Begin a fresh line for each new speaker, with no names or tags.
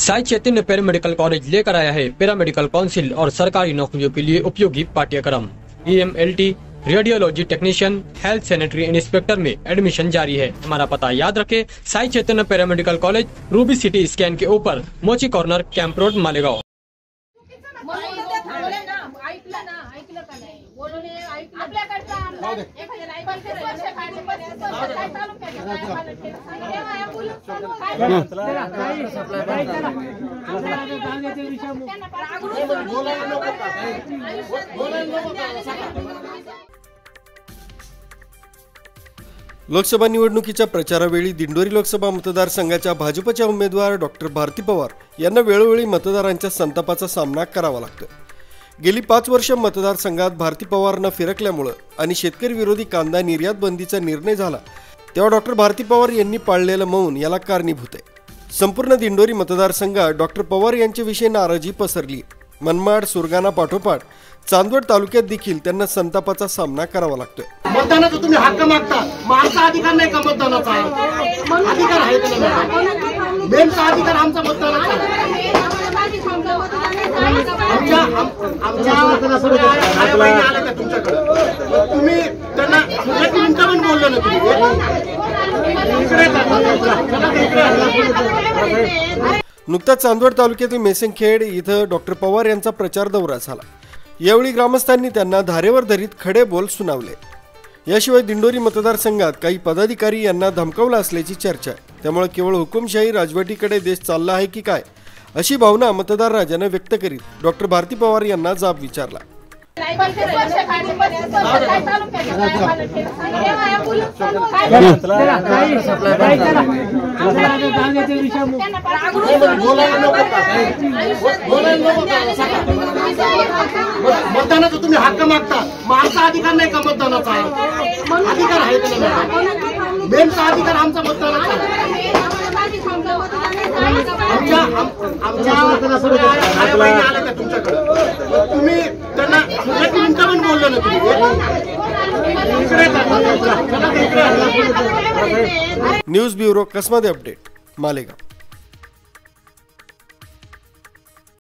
Sai Chaitanya paramedical college लेकर आया है पैरामेडिकल काउंसिल और सरकारी नौकरियों के लिए उपयोगी पाठ्यक्रम। EMLT, radiology technician, health sanitary inspector में एडमिशन जारी है। हमारा पता याद रखे, Sai Chaitanya paramedical college, Ruby City Scan के ऊपर, Mochi corner, camp road, Malegaon.
Lok Sabha निवडणुकीच्या प्रचारावेळी दिंडोरी लोकसभा मतदारसंघाच्या भाजपच्या उमेदवार डॉक्टर भारती पवार यांना वेळोवेळी मतदारांच्या संतापाचा सामना करावा लागतो। गेली 5 वर्ष मतदारसंघात भारती पवारांना फिरकल्यामुळे आणि शेतकरी विरोधी कांदा निर्यात बंदीचा निर्णय झाला तेव्हा डॉक्टर भारती पवार यांनी पाळलेलं मौन याला कारणीभूत आहे। संपूर्ण दिंडोरी मतदारसंघात डॉक्टर पवार यांच्याविषयी नाराजी पसरली। मनमाड, सुरगाणा पाठोपाठ चांदवड तालुक्यात देखील त्यांना संतापाचा सामना करावा लागतोय।
मतदानाचा तुम्ही हक्क मागता, आमचा अधिकार नाही का मतदानाचा? अधिकार आहे का नाही? मेनचा अधिकार आमचा मतदानाचा आहे। तुम्ही त्यांना एक मिनिट पण बोललो ना तुम्ही।
नुकताच चांदवड तालुक्यातील मेसिंगखेड इथं डॉक्टर पवार यांचा प्रचार दौरा झाला। यावेळी ग्रामस्थांनी त्यांना धारेवर धरीत खडे बोल सुनावले। याशिवाय दिंडोरी मतदारसंघात काही पदाधिकारी यांना धमकावलं असल्याची चर्चा आहे। त्यामुळे केवळ हुकुमशाही राजवटीकडे देश चालला आहे की काय अशी भावना मतदार राजाने व्यक्त करीत डॉक्टर भारती पवार यांना जाब विचारला।
मतदानाचा तुम्ही हक्क मागता, आमचा अधिकार नाही का मतदानाचा? अधिकार आहे का नाही? मेनचा अधिकार आमचा मतदानाचा आहे। तुम्ही त्यांना एक मिनिट पण बोललो ना तुम्ही।
न्यूज ब्युरो कसमध्ये अपडेट, मालेगाव।